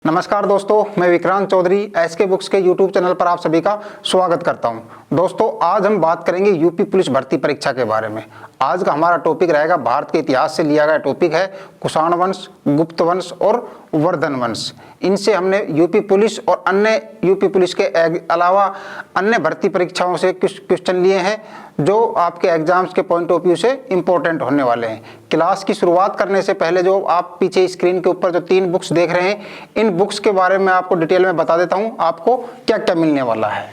नमस्कार दोस्तों, मैं विक्रांत चौधरी एसके बुक्स के यूट्यूब चैनल पर आप सभी का स्वागत करता हूं। दोस्तों, आज हम बात करेंगे यूपी पुलिस भर्ती परीक्षा के बारे में। आज का हमारा टॉपिक रहेगा, भारत के इतिहास से लिया गया टॉपिक है कुषाण वंश, गुप्त वंश और वर्धन वंश। इनसे हमने यूपी पुलिस और अन्य यूपी पुलिस के अलावा अन्य भर्ती परीक्षाओं से कुछ क्वेश्चन लिए हैं जो आपके एग्जाम्स के पॉइंट ऑफ व्यू से इंपॉर्टेंट होने वाले हैं। क्लास की शुरुआत करने से पहले जो आप पीछे स्क्रीन के ऊपर जो 3 बुक्स देख रहे हैं, इन बुक्स के बारे में आपको डिटेल में बता देता हूं आपको क्या क्या मिलने वाला है।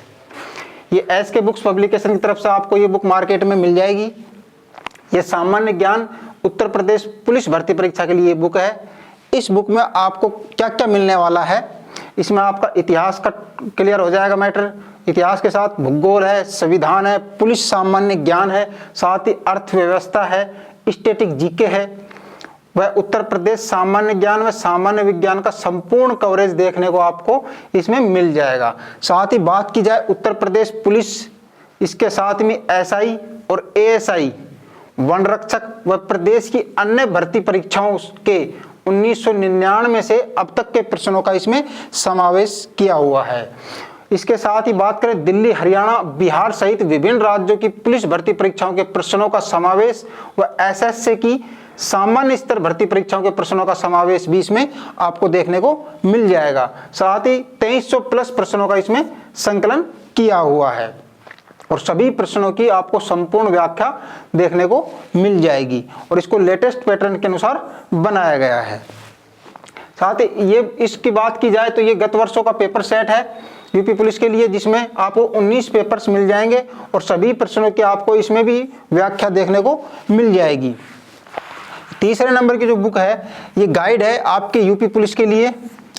ये एसके बुक्स पब्लिकेशन की तरफ से आपको ये बुक मार्केट में मिल जाएगी। ये सामान्य ज्ञान उत्तर प्रदेश पुलिस भर्ती परीक्षा के लिए बुक है। इस बुक में आपको क्या क्या मिलने वाला है, इसमें आपका इतिहास का क्लियर हो जाएगा मैटर। इतिहास के साथ भूगोल है, संविधान है, पुलिस सामान्य ज्ञान है, साथ ही अर्थव्यवस्था है, स्टैटिक जीके है, वह उत्तर प्रदेश सामान्य ज्ञान व सामान्य विज्ञान का संपूर्ण कवरेज देखने को आपको इसमें मिल जाएगा। साथ ही बात की जाए उत्तर प्रदेश पुलिस, इसके साथ में एसआई और एएसआई, वन रक्षक व प्रदेश की अन्य भर्ती परीक्षाओं के 1999 से अब तक के प्रश्नों का इसमें समावेश किया हुआ है। इसके साथ ही बात करें दिल्ली, हरियाणा, बिहार सहित विभिन्न राज्यों की पुलिस भर्ती परीक्षाओं के प्रश्नों का समावेश व एसएससी की सामान्य स्तर भर्ती परीक्षाओं के प्रश्नों का समावेश भी इसमें आपको देखने को मिल जाएगा। साथ ही 2300 प्लस प्रश्नों का इसमें संकलन किया हुआ है और सभी प्रश्नों की आपको संपूर्ण व्याख्या देखने को मिल जाएगी और इसको लेटेस्ट पैटर्न के अनुसार बनाया गया है। साथ ही ये इसकी बात की जाए तो ये गत वर्षों का पेपर सेट है यूपी पुलिस के लिए, जिसमें आपको 19 पेपर्स मिल जाएंगे और सभी प्रश्नों की आपको इसमें भी व्याख्या देखने को मिल जाएगी। तीसरे नंबर की जो बुक है ये गाइड है आपके यूपी पुलिस के लिए।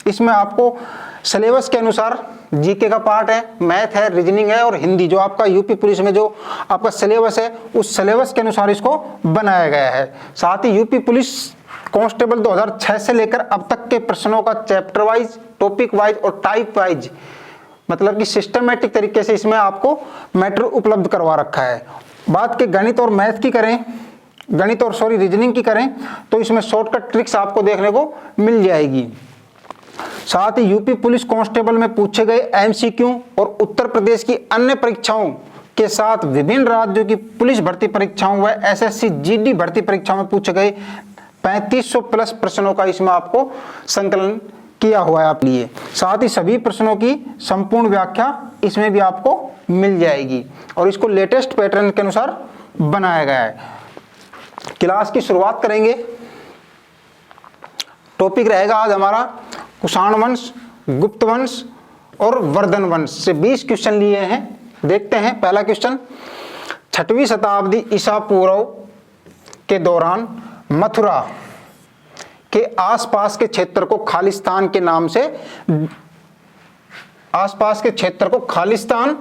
इसमें आपको सिलेबस के अनुसार जीके का पार्ट है, मैथ है, रीजनिंग है और हिंदी, जो आपका यूपी पुलिस में जो आपका सिलेबस है उस सिलेबस के अनुसार इसको बनाया गया है। साथ ही यूपी पुलिस कांस्टेबल 2006 से लेकर अब तक के प्रश्नों का चैप्टर वाइज, टॉपिक वाइज और टाइप वाइज, मतलब कि सिस्टमेटिक तरीके से इसमें आपको मैटर उपलब्ध करवा रखा है। बात के गणित और मैथ की करें, रीजनिंग की करें तो इसमें शॉर्टकट ट्रिक्स आपको देखने को मिल जाएगी। साथ ही यूपी पुलिस कांस्टेबल में पूछे गए एमसीक्यू और उत्तर प्रदेश की अन्य परीक्षाओं के साथ विभिन्न राज्यों की पुलिस भर्ती परीक्षाओं व एसएससी जीडी भर्ती परीक्षाओं में पूछे गए 3500 प्लस प्रश्नों का इसमें आपको संकलन किया हुआ है आप लिए। साथ ही सभी प्रश्नों की संपूर्ण व्याख्या इसमें भी आपको मिल जाएगी और इसको लेटेस्ट पैटर्न के अनुसार बनाया गया है। क्लास की शुरुआत करेंगे। टॉपिक रहेगा आज हमारा कुषाण वंश, गुप्त वंश और वर्धन वंश से 20 क्वेश्चन लिए हैं। देखते हैं पहला क्वेश्चन। 6वीं शताब्दी ईसा पूर्व के दौरान मथुरा के आसपास के क्षेत्र को खालिस्तान के नाम से, आसपास के क्षेत्र को खालिस्तान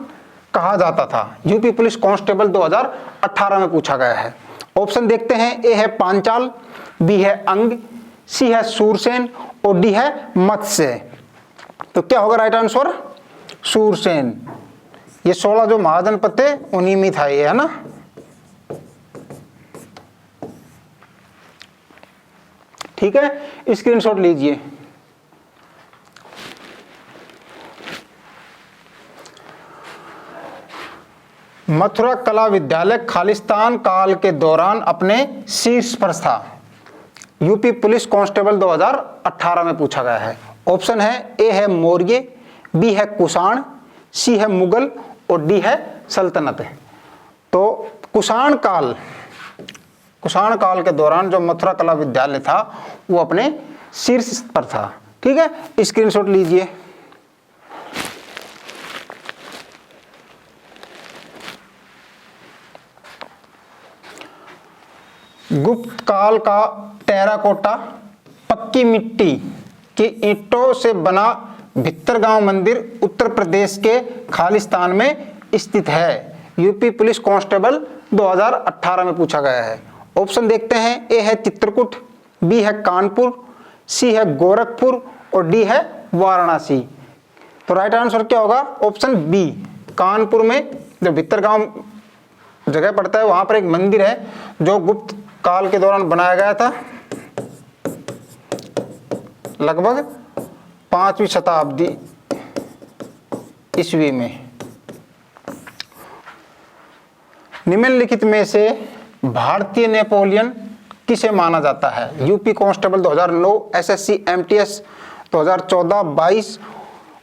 कहा जाता था। यूपी पुलिस कांस्टेबल 2018 में पूछा गया है। ऑप्शन देखते हैं। ए है पांचाल, बी है अंग, सी है सूरसेन और डी है मत्स्य। तो क्या होगा राइट आंसर? सूरसेन। ये 16 जो महाजनपद थे उन्हीं में था ये, है ना। ठीक है, स्क्रीनशॉट लीजिए। मथुरा कला विद्यालय खालिस्तान काल के दौरान अपने शीर्ष पर था। यूपी पुलिस कांस्टेबल 2018 में पूछा गया है। ऑप्शन है। ए है मौर्य, बी है कुषाण, सी है मुगल और डी है सल्तनत। तो कुषाण काल के दौरान जो मथुरा कला विद्यालय था वो अपने शीर्ष पर था। ठीक है, स्क्रीनशॉट लीजिए। गुप्त काल का टेराकोटा पक्की मिट्टी के ईंटों से बना भित्तरगांव मंदिर उत्तर प्रदेश के खालिस्तान में स्थित है। यूपी पुलिस कांस्टेबल 2018 में पूछा गया है। ऑप्शन देखते हैं। ए है चित्रकूट, बी है कानपुर, सी है गोरखपुर और डी है वाराणसी। तो राइट आंसर क्या होगा? ऑप्शन बी, कानपुर में जो भित्तरगांव जगह पड़ता है वहां पर एक मंदिर है जो गुप्त काल के दौरान बनाया गया था। लगभग 5वीं शताब्दी ईस्वी में। निम्नलिखित में से भारतीय नेपोलियन किसे माना जाता है? यूपी कांस्टेबल 2009, एसएससी एमटीएस 2014, 22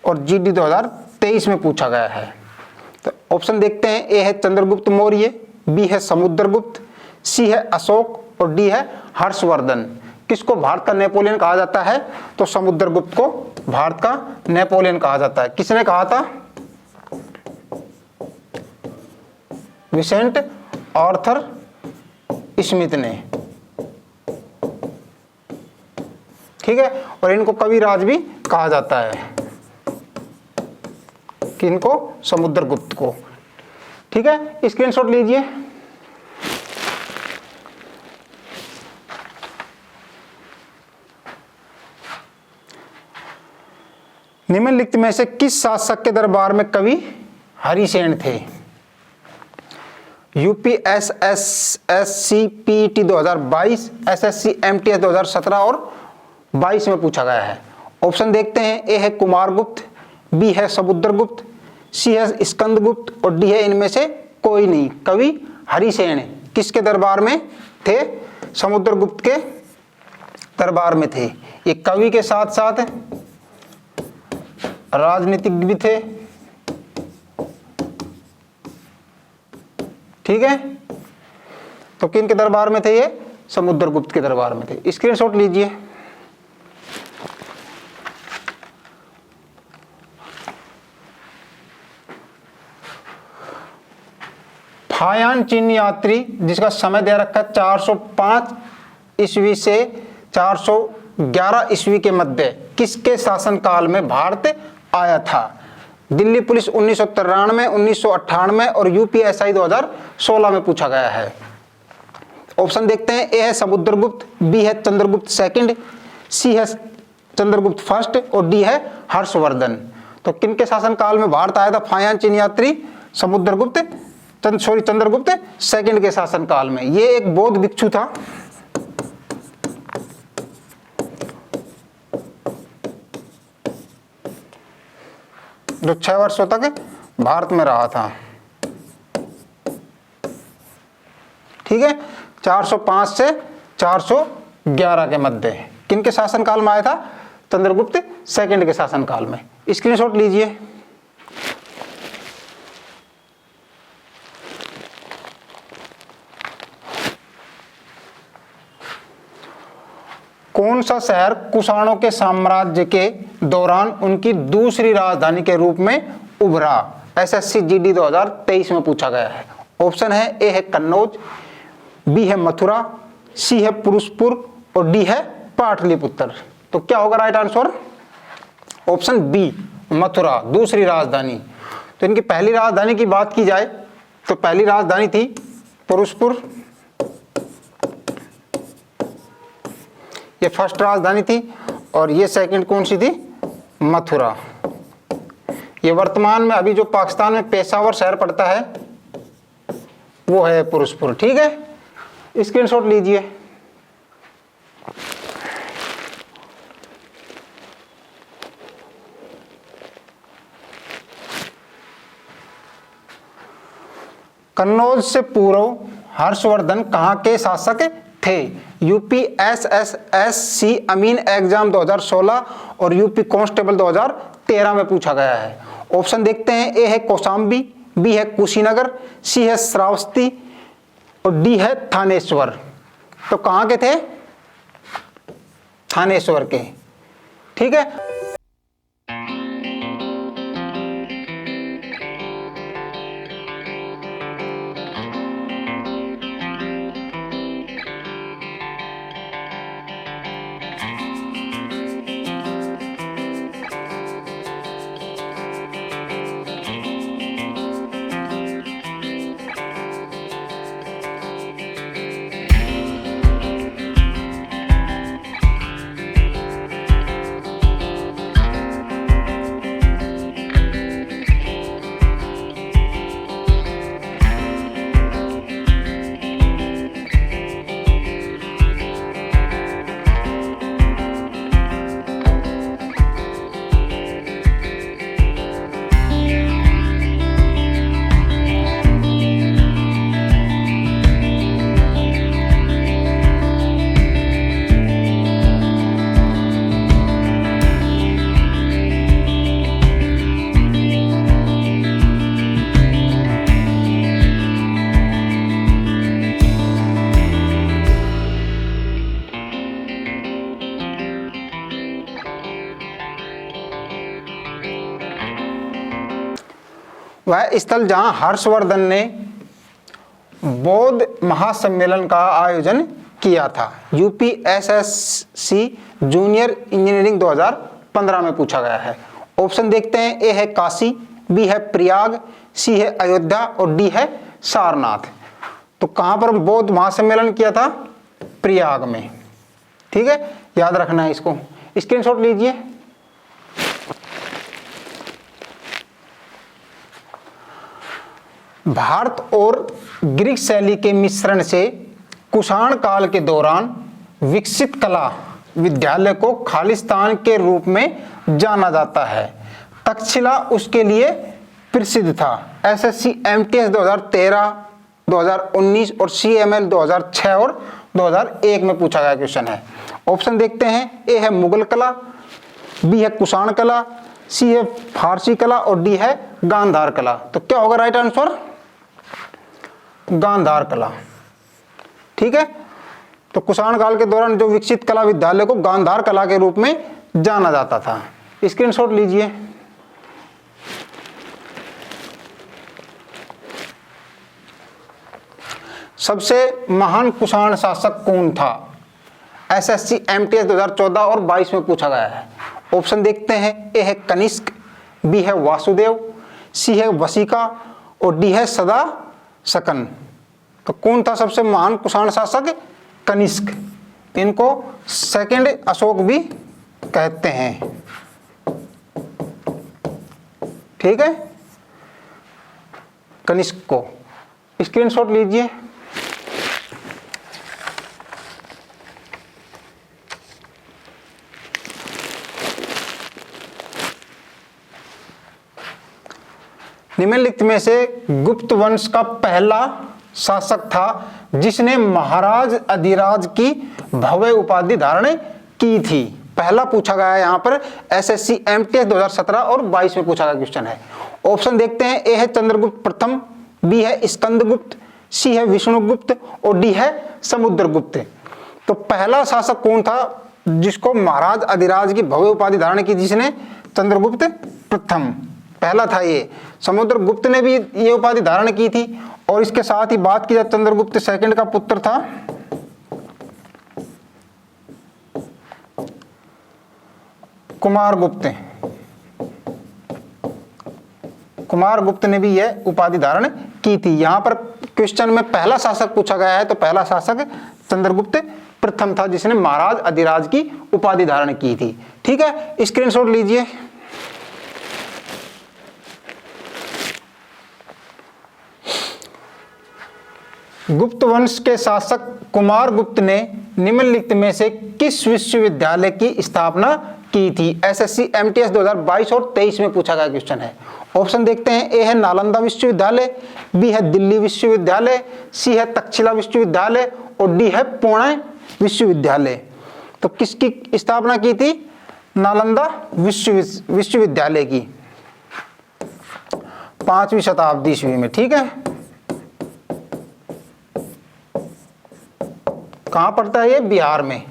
और जीडी 2023 में पूछा गया है। तो ऑप्शन देखते हैं। ए है चंद्रगुप्त मौर्य, बी है समुद्रगुप्त, सी है अशोक और डी है हर्षवर्धन। किसको भारत का नेपोलियन कहा जाता है? तो समुद्रगुप्त को भारत का नेपोलियन कहा जाता है। किसने कहा था? विसेंट आर्थर स्मिथ ने। ठीक है, और इनको कविराज भी कहा जाता है। किनको? समुद्रगुप्त को। ठीक है, स्क्रीनशॉट लीजिए। निम्नलिखित में से किस शासक के दरबार में कवि हरिसेन थे? UP SSC PET 2022, SSC MTS 2017 और 22 में पूछा गया है। ऑप्शन देखते हैं। ए है कुमारगुप्त, बी है समुद्रगुप्त, सी है स्कंदगुप्त और डी है इनमें से कोई नहीं। कवि हरिसेन किसके दरबार में थे? समुद्रगुप्त के दरबार में थे। ये कवि के साथ साथ राजनीतिज्ञ भी थे। ठीक है, तो किन के दरबार में थे? ये समुद्रगुप्त के दरबार में थे। स्क्रीनशॉट लीजिए। फायान चीन यात्री जिसका समय दे रखा है 405 ईस्वी से 411 ईस्वी के मध्य किसके शासनकाल में भारत आया था? दिल्ली पुलिस 1993, 1998 और यूपीएसआई 2016 में पूछा गया है। ऑप्शन देखते हैं। ए है समुद्रगुप्त, बी है चंद्रगुप्त सेकंड, सी है चंद्रगुप्त फर्स्ट और डी है हर्षवर्धन। तो किनके शासनकाल में भारत आया था फायान चीन यात्री? चंद्रगुप्त सेकंड के शासनकाल में। ये एक बौद्ध भिक्षु था। जो 6 वर्षों तक भारत में रहा था। ठीक है, 405 से 411 के मध्य किनके शासनकाल में आया था? चंद्रगुप्त सेकंड के शासनकाल में। स्क्रीनशॉट लीजिए। कौन सा शहर कुषाणों के साम्राज्य के दौरान उनकी दूसरी राजधानी के रूप में उभरा? एसएससी जीडी 2023 में पूछा गया है। ऑप्शन है। ए है कन्नौज, बी है मथुरा, सी है पुरुषपुर और डी है पाटलिपुत्र। तो क्या होगा right answer? Option B, Mathura दूसरी राजधानी। तो इनकी पहली राजधानी की बात की जाए तो पहली राजधानी थी पुरुषपुर, ये फर्स्ट राजधानी थी, और ये सेकंड कौन सी थी? मथुरा। ये वर्तमान में अभी जो पाकिस्तान में पेशावर शहर पड़ता है वो है पुरुषपुर। ठीक है, स्क्रीनशॉट लीजिए। कन्नौज से पूर्व हर्षवर्धन कहाँ के शासक थे? यूपी एसएससी अमीन एग्जाम 2016 और यूपी कांस्टेबल 2013 में पूछा गया है। ऑप्शन देखते हैं। ए है कौशाम्बी, बी है कुशीनगर, सी है श्रावस्ती और डी है थानेश्वर। तो कहाँ के थे? थानेश्वर के। ठीक है, वह स्थल जहां हर्षवर्धन ने बौद्ध महासम्मेलन का आयोजन किया था। यूपीएसएससी जूनियर इंजीनियरिंग 2015 में पूछा गया है। ऑप्शन देखते हैं, ए है काशी, बी है प्रयाग, सी है अयोध्या और डी है सारनाथ। तो कहां पर बौद्ध महासम्मेलन किया था? प्रयाग में। ठीक है, याद रखना है इसको, स्क्रीनशॉट लीजिए। भारत और ग्रीक शैली के मिश्रण से कुषाण काल के दौरान विकसित कला विद्यालय को खालिस्तान के रूप में जाना जाता है। तक्षशिला उसके लिए प्रसिद्ध था। एसएससी एमटीएस 2013, 2019 और सीएमएल 2006 और 2001 में पूछा गया क्वेश्चन है। ऑप्शन देखते हैं, ए है मुगल कला, बी है कुषाण कला, सी है फारसी कला और डी है गांधार कला। तो क्या होगा राइट आंसर? गांधार कला। ठीक है, तो कुषाण काल के दौरान जो विकसित कला विद्यालय को गांधार कला के रूप में जाना जाता था। स्क्रीनशॉट लीजिए। सबसे महान कुषाण शासक कौन था? एसएससी एमटीएस 2014 और 22 में पूछा गया है। ऑप्शन देखते हैं, ए है कनिष्क, बी है वासुदेव, सी है वशिका और डी है सदा सकन। तो कौन था सबसे महान कुषाण शासक? कनिष्क। इनको सेकंड अशोक भी कहते हैं। ठीक है, कनिष्क को। स्क्रीनशॉट लीजिए। निम्नलिखित में से गुप्त वंश का पहला शासक था जिसने महाराज अधिराज की भव्य उपाधि धारण की थी। पहला पूछा गया है यहाँ पर एसएससी एमटीएस 2017 और 22 में पूछा गया क्वेश्चन है। ऑप्शन देखते हैं, ए है चंद्रगुप्त प्रथम, बी है स्कंदगुप्त, सी है विष्णुगुप्त और डी है समुद्रगुप्त। तो पहला शासक कौन था जिसको महाराज अधिराज की भव्य उपाधि धारण की? जिसने चंद्रगुप्त प्रथम, पहला था ये। समुद्रगुप्त ने भी ये उपाधि धारण की थी। और इसके साथ ही बात की जाए, चंद्रगुप्त सेकंड का पुत्र था कुमारगुप्त। कुमारगुप्त ने भी यह उपाधि धारण की थी। यहां पर क्वेश्चन में पहला शासक पूछा गया है, तो पहला शासक चंद्रगुप्त प्रथम था जिसने महाराज अधिराज की उपाधि धारण की थी। ठीक है, स्क्रीनशॉट लीजिए। गुप्त वंश के शासक कुमारगुप्त ने निम्नलिखित में से किस विश्वविद्यालय की स्थापना की थी? एसएससी एमटीएस 2022 और 23 में पूछा गया क्वेश्चन है। ऑप्शन देखते हैं, ए है नालंदा विश्वविद्यालय, बी है दिल्ली विश्वविद्यालय, सी है तक्षशिला विश्वविद्यालय और डी है पुणे विश्वविद्यालय। तो किसकी स्थापना की थी? नालंदा विश्वविद्यालय की 5वीं शताब्दी ईस्वी में। ठीक है, कहां पड़ता है ये? बिहार में।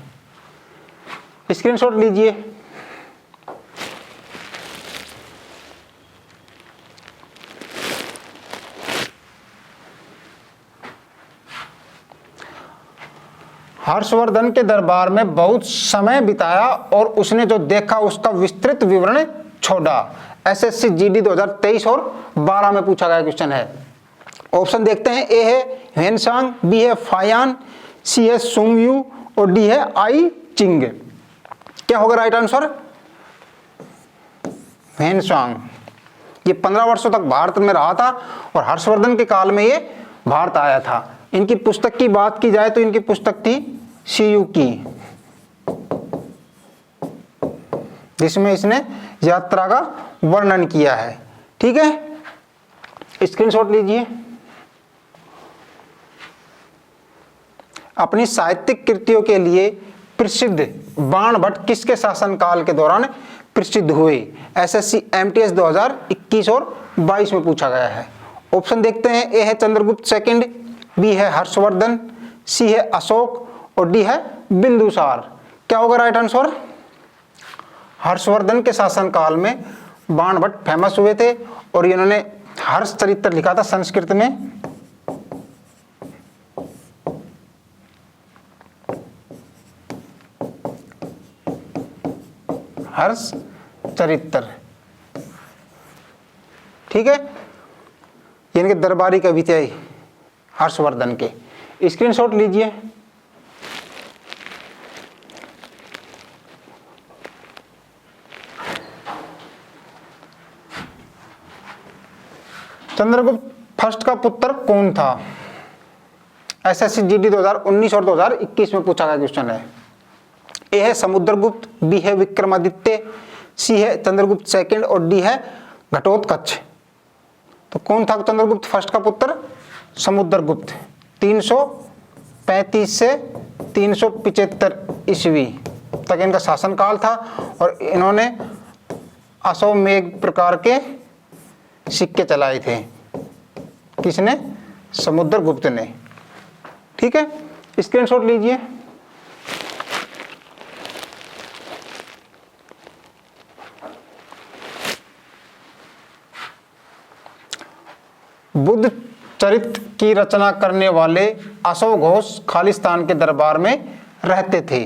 स्क्रीनशॉट लीजिए। हर्षवर्धन के दरबार में बहुत समय बिताया और उसने जो देखा उसका विस्तृत विवरण छोड़ा। एसएससी जीडी 2023 और 12 में पूछा गया क्वेश्चन है। ऑप्शन देखते हैं, ए है ह्वेनसांग, बी है फायान, सी है सुंगयू और डी है आई चिंग। क्या होगा राइट आंसर? ह्वेनसांग। ये 15 वर्षों तक भारत में रहा था और हर्षवर्धन के काल में ये भारत आया था। इनकी पुस्तक की बात की जाए तो इनकी पुस्तक थी सीयू की, जिसमें इसने यात्रा का वर्णन किया है। ठीक है, स्क्रीनशॉट लीजिए। अपनी साहित्यिक कृतियों के लिए प्रसिद्ध बाणभट्ट किसके शासनकाल के दौरान प्रसिद्ध हुए? एसएससी एमटीएस 2021 और 22 में पूछा गया है। ऑप्शन देखते हैं, ए है चंद्रगुप्त सेकंड, बी है हर्षवर्धन, सी है अशोक और डी है बिंदुसार। क्या होगा राइट आंसर? हर्षवर्धन के शासनकाल में बाणभट्ट फेमस हुए थे और इन्होंने हर्ष चरित्र लिखा था संस्कृत में। हर्ष चरित्र, ठीक है, इनके दरबारी कवि थे हर्षवर्धन के। स्क्रीनशॉट लीजिए। चंद्रगुप्त फर्स्ट का पुत्र कौन था? एसएससी जीडी 2019 और 2021 में पूछा गया क्वेश्चन है। ए है समुद्रगुप्त, बी है विक्रमादित्य, सी है चंद्रगुप्त सेकंड और डी है घटोत्कच। तो कौन था चंद्रगुप्त फर्स्ट का पुत्र? समुद्रगुप्त। 335 से 375 ईस्वी तक इनका शासनकाल था और इन्होंने अश्वमेध प्रकार के सिक्के चलाए थे। किसने? समुद्रगुप्त ने। ठीक है, स्क्रीनशॉट लीजिए। बुद्ध चरित्र की रचना करने वाले अशोक घोष खालिस्तान के दरबार में रहते थे।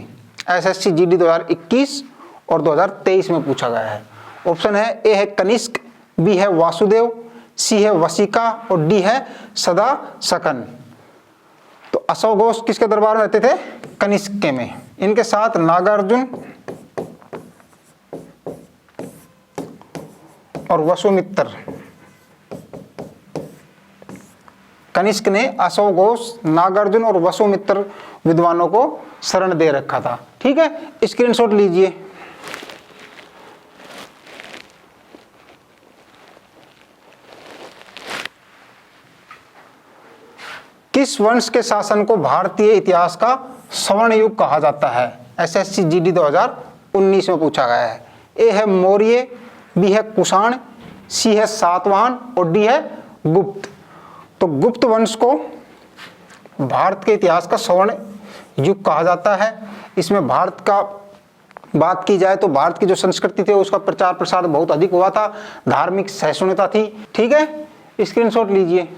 एसएससी जीडी 2021 और 2023 में पूछा गया है। ऑप्शन है ए है कनिष्क, बी है वासुदेव, सी है वशिका और डी है सदा सकन। तो अशोक घोष किसके दरबार में रहते थे? कनिष्क के में। इनके साथ नागार्जुन और वसुमित्र। कनिष्क ने अशोक घोष, नागार्जुन और वसुमित्र विद्वानों को शरण दे रखा था। ठीक है, स्क्रीनशॉट लीजिए। किस वंश के शासन को भारतीय इतिहास का स्वर्ण युग कहा जाता है? एसएससी जीडी 2019 में पूछा गया है। ए है मौर्य, बी है कुषाण, सी है सातवाहन और डी है गुप्त। तो गुप्त वंश को भारत के इतिहास का स्वर्ण युग कहा जाता है। इसमें भारत का बात की जाए तो भारत की जो संस्कृति थी उसका प्रचार प्रसार बहुत अधिक हुआ था, धार्मिक सहिष्णुता थी। ठीक है, स्क्रीनशॉट लीजिए।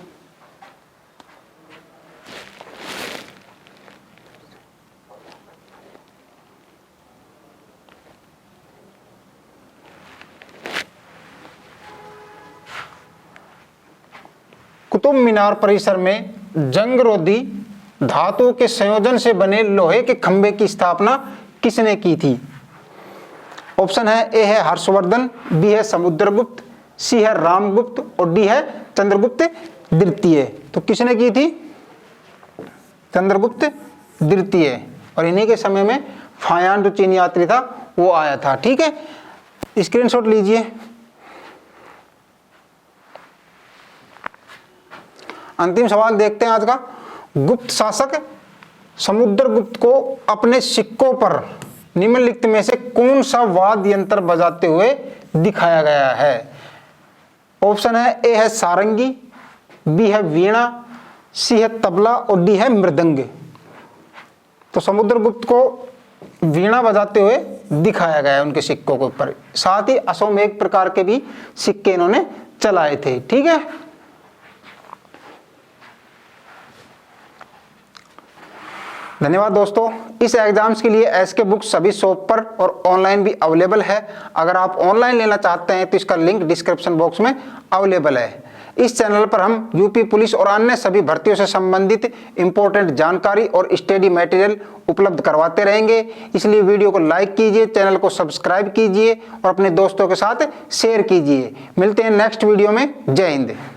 कुतुब मीनार परिसर में जंगरोधी धातु के संयोजन से बने लोहे के खंभे की स्थापना किसने की थी? ऑप्शन है ए है हर्षवर्धन, बी है समुद्रगुप्त, सी है रामगुप्त और डी है चंद्रगुप्त द्वितीय। तो किसने की थी? चंद्रगुप्त द्वितीय। और इन्हीं के समय में फायान जो चीनी यात्री था वो आया था। ठीक है, स्क्रीनशॉट लीजिए। अंतिम सवाल देखते हैं आज का। गुप्त शासक समुद्रगुप्त को अपने सिक्कों पर निम्नलिखित में से कौन सा वाद्य यंत्र बजाते हुए दिखाया गया है? ऑप्शन है ए है सारंगी, बी है वीणा, सी है तबला और डी है मृदंग। तो समुद्रगुप्त को वीणा बजाते हुए दिखाया गया है उनके सिक्कों के ऊपर। साथ ही अश्वमेध प्रकार के भी सिक्के इन्होंने चलाए थे। ठीक है, धन्यवाद दोस्तों। इस एग्जाम्स के लिए एसके बुक्स सभी शॉप पर और ऑनलाइन भी अवेलेबल है। अगर आप ऑनलाइन लेना चाहते हैं तो इसका लिंक डिस्क्रिप्शन बॉक्स में अवेलेबल है। इस चैनल पर हम यूपी पुलिस और अन्य सभी भर्तियों से संबंधित इंपॉर्टेंट जानकारी और स्टडी मटेरियल उपलब्ध करवाते रहेंगे। इसलिए वीडियो को लाइक कीजिए, चैनल को सब्सक्राइब कीजिए और अपने दोस्तों के साथ शेयर कीजिए। मिलते हैं नेक्स्ट वीडियो में। जय हिंद।